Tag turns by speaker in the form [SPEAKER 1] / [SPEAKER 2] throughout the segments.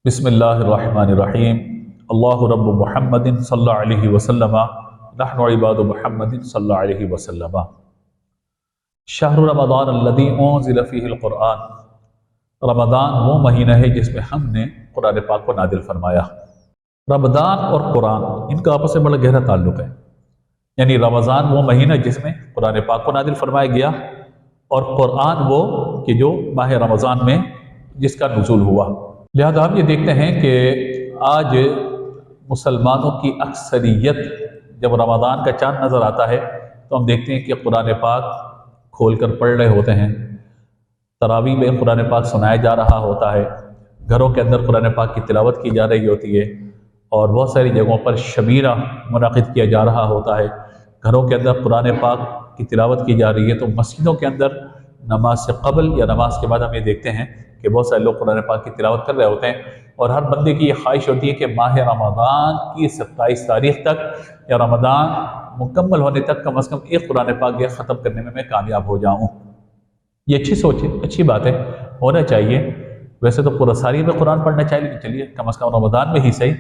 [SPEAKER 1] بسم اللہ الرحمن الرحیم اللہ رب محمد صلی اللہ علیہ وسلم نحن عباد محمد صلی اللہ علیہ وسلم شہر رمضان الذی انزل فیہ القرآن، رمضان وہ مہینہ ہے جس میں ہم نے قرآن پاک کو نازل فرمایا۔ رمضان اور قرآن ان کا آپس میں بڑا گہرا تعلق ہے، یعنی رمضان وہ مہینہ جس میں قرآن پاک کو نازل فرمایا گیا، اور قرآن وہ کہ جو ماہ رمضان میں جس کا نزول ہوا۔ لہذا ہم یہ دیکھتے ہیں کہ آج مسلمانوں کی اکثریت جب رمضان کا چاند نظر آتا ہے تو ہم دیکھتے ہیں کہ قرآن پاک کھول کر پڑھ رہے ہوتے ہیں، تراویح میں قرآن پاک سنایا جا رہا ہوتا ہے، گھروں کے اندر قرآن پاک کی تلاوت کی جا رہی ہوتی ہے، اور بہت ساری جگہوں پر شبیرہ منعقد کیا جا رہا ہوتا ہے، گھروں کے اندر قرآن پاک کی تلاوت کی جا رہی ہے۔ تو مسجدوں کے اندر نماز سے قبل یا نماز کے بعد ہم یہ دیکھتے ہیں کہ بہت سارے لوگ قرآن پاک کی تلاوت کر رہے ہوتے ہیں، اور ہر بندے کی یہ خواہش ہوتی ہے کہ ماہ رمضان کی 27 تاریخ تک یا رمضان مکمل ہونے تک کم از کم ایک قرآن پاک یہ ختم کرنے میں کامیاب ہو جاؤں۔ یہ اچھی سوچ ہے، اچھی بات ہے، ہونا چاہیے۔ ویسے تو پورا ساری میں قرآن پڑھنا چاہیے، لیکن چلیے کم از کم رمضان میں ہی صحیح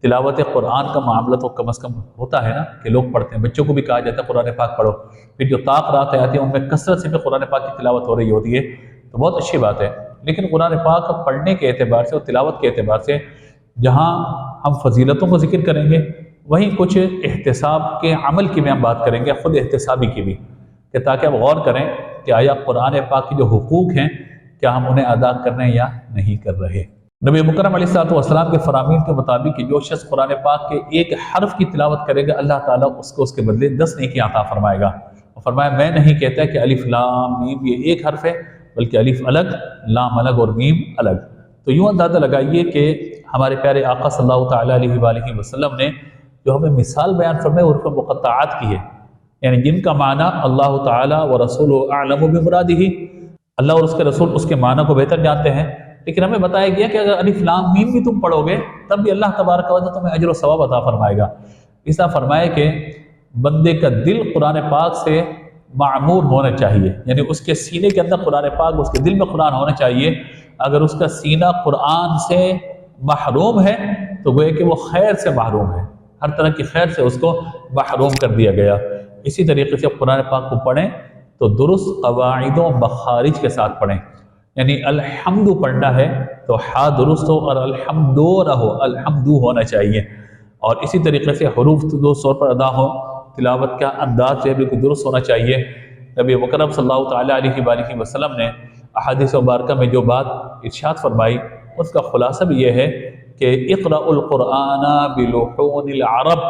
[SPEAKER 1] تلاوت قرآن کا معاملہ تو کم از کم ہوتا ہے نا، کہ لوگ پڑھتے ہیں، بچوں کو بھی کہا جاتا ہے قرآن پاک پڑھو۔ پھر جو طاق رات آتی ہیں ان میں کثرت سے قرآن پاک کی تلاوت ہو رہی ہوتی ہے، تو بہت اچھی بات ہے۔ لیکن قرآن پاک پڑھنے کے اعتبار سے اور تلاوت کے اعتبار سے جہاں ہم فضیلتوں کو ذکر کریں گے، وہیں کچھ احتساب کے عمل کی بھی ہم بات کریں گے، خود احتسابی کی بھی، کہ تاکہ ہم غور کریں کہ آیا قرآن پاک کے جو حقوق ہیں کیا ہم انہیں ادا کر رہے ہیں یا نہیں کر رہے۔ نبی مکرم علیہ الصلوۃ والسلام کے فرامین کے مطابق کہ جو شخص قرآن پاک کے ایک حرف کی تلاوت کرے گا، اللہ تعالیٰ اس کو اس کے بدلے 10 نیکی عطا فرمائے گا۔ اور فرمایا میں نہیں کہتا کہ الف لام میم یہ ایک حرف ہے، بلکہ الف الگ، لام الگ اور میم الگ۔ تو یوں اندازہ لگائیے کہ ہمارے پیارے آقا صلی اللہ تعالیٰ علیہ وآلہ وسلم نے جو ہمیں مثال بیان فرمائی حروف مقطعات کی ہے، یعنی جن کا معنی اللہ تعالیٰ و رسول اعلم بمرادہ، اللہ اور اس کے رسول اس کے معنی کو بہتر جانتے ہیں، لیکن ہمیں بتایا گیا کہ اگر الف لام میم بھی تم پڑھو گے تب بھی اللہ تبارک و تعالیٰ تمہیں اجر و ثواب عطا فرمائے گا۔ اس طرح فرمایا کہ بندے کا دل قرآن پاک سے معمور ہونا چاہیے، یعنی اس کے سینے کے اندر قرآن پاک، اس کے دل میں قرآن ہونا چاہیے۔ اگر اس کا سینہ قرآن سے محروم ہے تو گویا کہ وہ خیر سے محروم ہے، ہر طرح کی خیر سے اس کو محروم کر دیا گیا۔ اسی طریقے سے قرآن پاک کو پڑھیں تو درست قواعد و مخارج کے ساتھ پڑھیں، یعنی الحمد پڑھنا ہے تو ہا درست ہو اور الحمدو نہ ہو، الحمدو ہونا چاہیے، اور اسی طریقے سے حروف درست طور پر ادا ہو، تلاوت کا انداز جو ہے بالکل درست ہونا چاہیے۔ نبی مکرم صلی اللہ تعالیٰ علیہ وآلہ وسلم نے احادیث مبارکہ میں جو بات ارشاد فرمائی اس کا خلاصہ بھی یہ ہے کہ اقرأ القرآن بلحون العرب،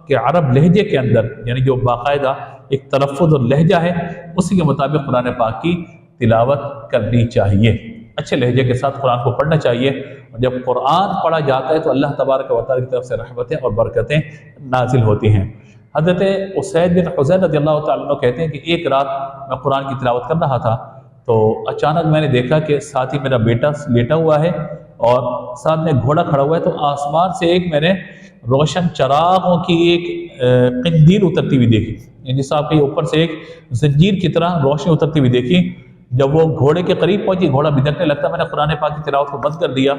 [SPEAKER 1] کہ عرب لہجے کے اندر، یعنی جو باقاعدہ ایک تلفظ اور لہجہ ہے اسی کے مطابق قرآن پاک کی تلاوت کرنی چاہیے، اچھے لہجے کے ساتھ قرآن کو پڑھنا چاہیے۔ اور جب قرآن پڑھا جاتا ہے تو اللہ تبارک و تعالیٰ کی طرف سے رحمتیں اور برکتیں نازل ہوتی ہیں۔ حضرت اسید بن حضیر رضی اللہ تعالیٰ عنہ کہتے ہیں کہ ایک رات میں قرآن کی تلاوت کر رہا تھا تو اچانک میں نے دیکھا کہ ساتھ ہی میرا بیٹا لیٹا ہوا ہے اور سامنے گھوڑا کھڑا ہوا ہے، تو آسمان سے ایک میں نے روشن چراغوں کی ایک قندیل اترتی ہوئی دیکھی، یعنی جس آپ کے اوپر سے ایک زنجیر کی طرح روشنی اترتی ہوئی دیکھی۔ جب وہ گھوڑے کے قریب پہنچی، گھوڑا بھدکنے لگتا، میں نے قرآن پاک کی تلاوت کو بند کر دیا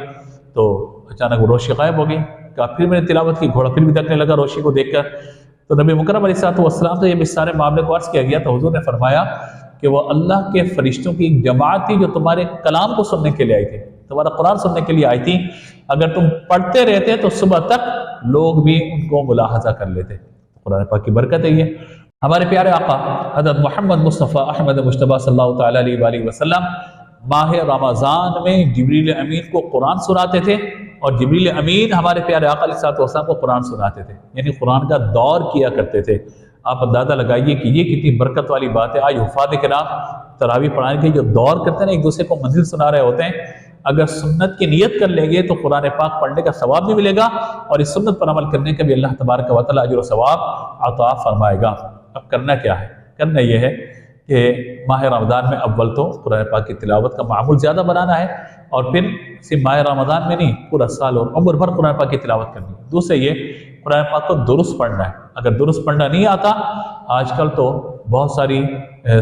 [SPEAKER 1] تو اچانک وہ روشنی غائب ہو گئی۔ کہا پھر میں نے تلاوت کی، گھوڑا پھر بھدکنے لگا روشنی کو دیکھ کر۔ تو نبی مکرم علیہ الصلوۃ والسلام سے یہ سارے معاملے کو عرض کیا گیا تو حضور نے فرمایا کہ وہ اللہ کے فرشتوں کی ایک جماعت تھی جو تمہارے کلام کو سننے کے لیے آئی تھی، تمہارا قرآن سننے کے لیے آئی تھی، اگر تم پڑھتے رہتے تو صبح تک لوگ بھی ان کو ملاحظہ کر لیتے۔ قرآن پاک کی برکت ہے یہ۔ ہمارے پیارے آقا حضرت محمد مصطفیٰ احمد مجتبیٰ صلی اللہ تعالیٰ علیہ وآلہ وسلم ماہ رمضان میں جبریل امین کو قرآن سناتے تھے، اور جبریل امین ہمارے پیارے آقا علیہ الصلوۃ والسلام کو قرآن سناتے تھے، یعنی قرآن کا دور کیا کرتے تھے۔ آپ اندازہ لگائیے کہ یہ کتنی برکت والی بات ہے۔ آج حفاظ کرام تراویح پڑھانے کے جو دور کرتے ہیں نا، ایک دوسرے کو منزل سنا رہے ہوتے ہیں، اگر سنت کی نیت کر لیں گے تو قرآن پاک پڑھنے کا ثواب بھی ملے گا، اور اس سنت پر عمل کرنے کا بھی اللہ تبارک و تعالیٰ اجر و ثواب عطا فرمائے گا۔ اب کرنا کیا ہے؟ کرنا یہ ہے کہ ماہ رمضان میں اول تو قرآن پاک کی تلاوت کا معمول زیادہ بنانا ہے، اور پھر صرف ماہ رمضان میں نہیں پورا سال اور عمر بھر قرآن پاک کی تلاوت کرنی ہے۔ دوسرے یہ قرآن پاک کو درست پڑھنا ہے۔ اگر درست پڑھنا نہیں آتا، آج کل تو بہت ساری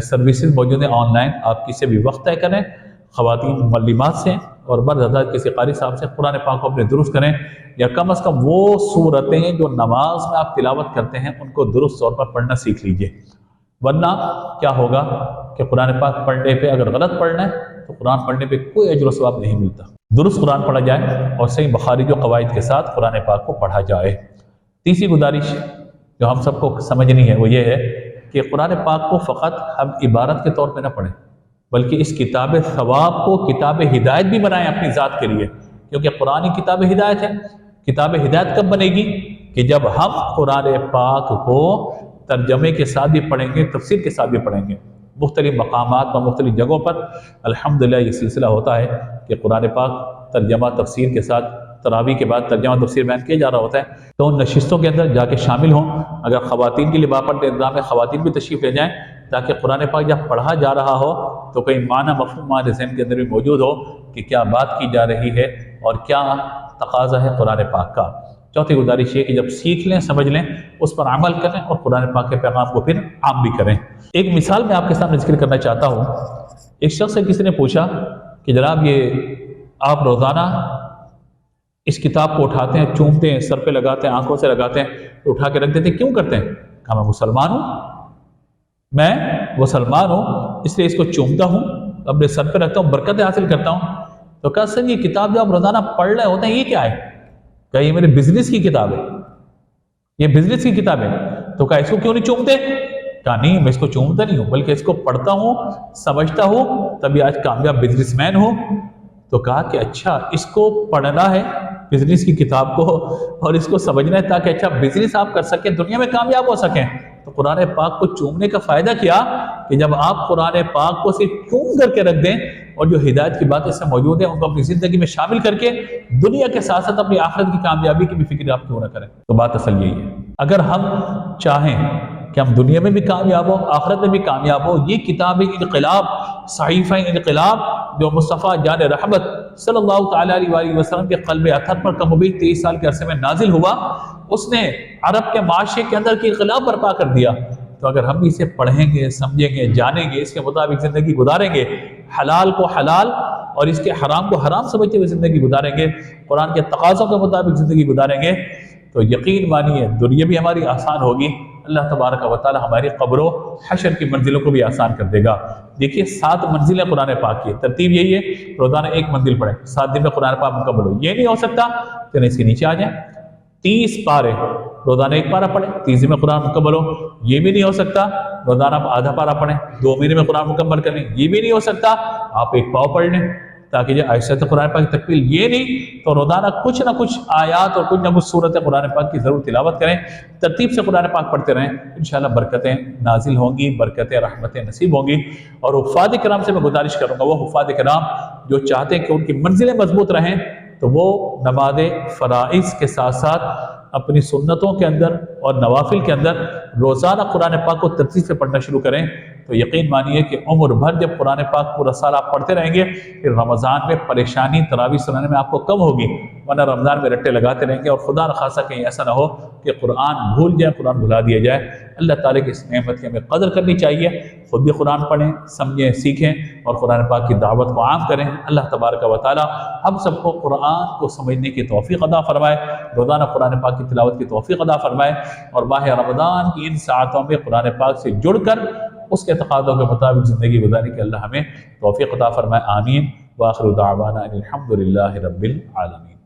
[SPEAKER 1] سروسز موجود ہیں آن لائن، آپ کسی بھی وقت طے کریں، خواتین معلمات سے اور بر زیادہ کسی قاری صاحب سے قرآن پاک کو اپنے درست کریں، یا کم از کم وہ صورتیں جو نماز میں آپ تلاوت کرتے ہیں ان کو درست طور پر پڑھنا سیکھ لیجئے، ورنہ کیا ہوگا کہ قرآن پاک پڑھنے پہ اگر غلط پڑھنا ہے تو قرآن پڑھنے پہ کوئی اجر و ثواب نہیں ملتا۔ درست قرآن پڑھا جائے اور صحیح مخارج و قواعد کے ساتھ قرآن پاک کو پڑھا جائے۔ تیسری گزارش جو ہم سب کو سمجھنی ہے وہ یہ ہے کہ قرآن پاک کو فقط ہم عبارت کے طور پہ نہ پڑھیں، بلکہ اس کتاب ثواب کو کتاب ہدایت بھی بنائیں اپنی ذات کے لیے، کیونکہ قرآن ہی کتاب ہدایت ہے۔ کتاب ہدایت کب بنے گی؟ کہ جب ہم قرآن پاک کو ترجمے کے ساتھ بھی پڑھیں گے، تفسیر کے ساتھ بھی پڑھیں گے۔ مختلف مقامات اور مختلف جگہوں پر الحمدللہ یہ سلسلہ ہوتا ہے کہ قرآن پاک ترجمہ تفسیر کے ساتھ تراویح کے بعد ترجمہ تفسیر بیان کیا جا رہا ہوتا ہے، تو ان نشستوں کے اندر جا کے شامل ہوں۔ اگر خواتین کے لیے باپرد انتظام ہے، خواتین بھی تشریف لے جائیں، تاکہ قرآن پاک جب پڑھا جا رہا ہو تو کئی معنی مفہوم ہمارے ذہن کے اندر بھی موجود ہو کہ کیا بات کی جا رہی ہے اور کیا تقاضا ہے قرآن پاک کا۔ چوتھی گزارش یہ کہ جب سیکھ لیں، سمجھ لیں، اس پر عمل کریں اور قرآن پاک کے پیغام کو پھر عام بھی کریں۔ ایک مثال میں آپ کے سامنے ذکر کرنا چاہتا ہوں۔ ایک شخص سے کسی نے پوچھا کہ جناب یہ آپ روزانہ اس کتاب کو اٹھاتے ہیں، چومتے ہیں، سر پہ لگاتے ہیں، آنکھوں سے لگاتے ہیں، اٹھا کے رکھ دیتے ہیں، کیوں کرتے ہیں؟ کہا میں مسلمان ہوں، میں مسلمان ہوں اس لیے اس کو چومتا ہوں، اپنے سر پہ رکھتا ہوں، برکتیں حاصل کرتا ہوں۔ تو کہا سر یہ کتاب جو آپ روزانہ پڑھ رہے ہوتے ہیں یہ کیا ہے؟ کہا یہ میرے بزنس کی کتاب ہے، یہ بزنس کی کتاب ہے۔ تو کہا اس کو کیوں نہیں چومتے؟ کہا نہیں میں اس کو چومتا نہیں ہوں، بلکہ اس کو پڑھتا ہوں، سمجھتا ہوں، تبھی آج کامیاب بزنس مین ہوں۔ تو کہا کہ اچھا اس کو پڑھنا ہے بزنس کی کتاب کو اور اس کو سمجھنا ہے تاکہ اچھا بزنس آپ کر سکیں، دنیا میں کامیاب ہو سکیں۔ تو قرآن پاک کو چومنے کا فائدہ کیا کہ جب آپ قرآن پاک کو صرف چوم کر کے رکھ دیں اور جو ہدایت کی باتیں اس میں موجود ہیں ان کو اپنی زندگی میں شامل کر کے دنیا کے ساتھ ساتھ اپنی آخرت کی کامیابی کی بھی فکر آپ کیوں نہ کریں۔ تو بات اصل یہی ہے، اگر ہم چاہیں کہ ہم دنیا میں بھی کامیاب ہو، آخرت میں بھی کامیاب ہو، یہ کتاب انقلاب، صحیفہ انقلاب جو مصطفیٰ جان رحمت صلی اللہ تعالیٰ علیہ وآلہ وسلم کے قلب اطہر پر کم و بیش 23 سال کے عرصے میں نازل ہوا، اس نے عرب کے معاشرے کے اندر کی انقلاب برپا کر دیا۔ تو اگر ہم اسے پڑھیں گے، سمجھیں گے، جانیں گے، اس کے مطابق زندگی گزاریں گے، حلال کو حلال اور اس کے حرام کو حرام سمجھتے ہوئے زندگی گزاریں گے، قرآن کے تقاضوں کے مطابق زندگی گزاریں گے، تو یقین مانیے دنیا بھی ہماری آسان ہوگی، اللہ تبارک و تعالی ہماری قبر و حشر کی منزلوں کو بھی آسان کر دے گا۔ دیکھیے 7 منزلیں قرآن پاک کی، ترتیب یہی ہے روزانہ 1 منزل پڑھیں، 7 دن میں قرآن پاک مکمل ہو۔ یہ نہیں ہو سکتا تو اس کے نیچے آ جائیں، 30 پارے روزانہ 1 پارہ پڑھیں، 30 دن میں قرآن مکمل ہو۔ یہ بھی نہیں ہو سکتا روزانہ آپ آدھا پارہ پڑھیں، 2 مہینے میں قرآن مکمل کر لیں۔ یہ بھی نہیں ہو سکتا آپ 1 پاؤ پڑھ لیں تاکہ یہ آیت قرآن پاک کی تکمیل۔ یہ نہیں تو روزانہ کچھ نہ کچھ آیات اور کچھ نہ کچھ صورت قرآن پاک کی ضرور تلاوت کریں، ترتیب سے قرآن پاک پڑھتے رہیں، انشاءاللہ برکتیں نازل ہوں گی، برکتیں رحمتیں نصیب ہوں گی۔ اور حفاظ کرام سے میں گزارش کروں گا، وہ حفاظ کرام جو چاہتے ہیں کہ ان کی منزلیں مضبوط رہیں، تو وہ نماز فرائض کے ساتھ ساتھ اپنی سنتوں کے اندر اور نوافل کے اندر روزانہ قرآن پاک کو ترتیب سے پڑھنا شروع کریں، تو یقین مانیے کہ عمر بھر جب قرآن پاک پورا سال آپ پڑھتے رہیں گے، پھر رمضان میں پریشانی تراویح سنانے میں آپ کو کم ہوگی، ورنہ رمضان میں رٹے لگاتے رہیں گے اور خدا نخواستہ کہیں ایسا نہ ہو کہ قرآن بھول جائے، قرآن بھلا دیا جائے۔ اللہ تعالیٰ کی اس نعمت کی ہمیں قدر کرنی چاہیے، خود بھی قرآن پڑھیں، سمجھیں، سیکھیں اور قرآن پاک کی دعوت کو عام کریں۔ اللہ تبارک و تعالیٰ ہم سب کو قرآن کو سمجھنے کی توفیق عطا فرمائے، روزانہ قرآن پاک کی تلاوت کی توفیق عطا فرمائے، اور ماہ رمضان کی ان ساعتوں میں قرآن پاک سے جڑ کر اس کے تقاضوں کے مطابق زندگی گزارنے کی اللہ ہمیں توفیق عطا فرمائے۔ آمین۔ وآخر دعوانا ان الحمد للہ رب العالمین۔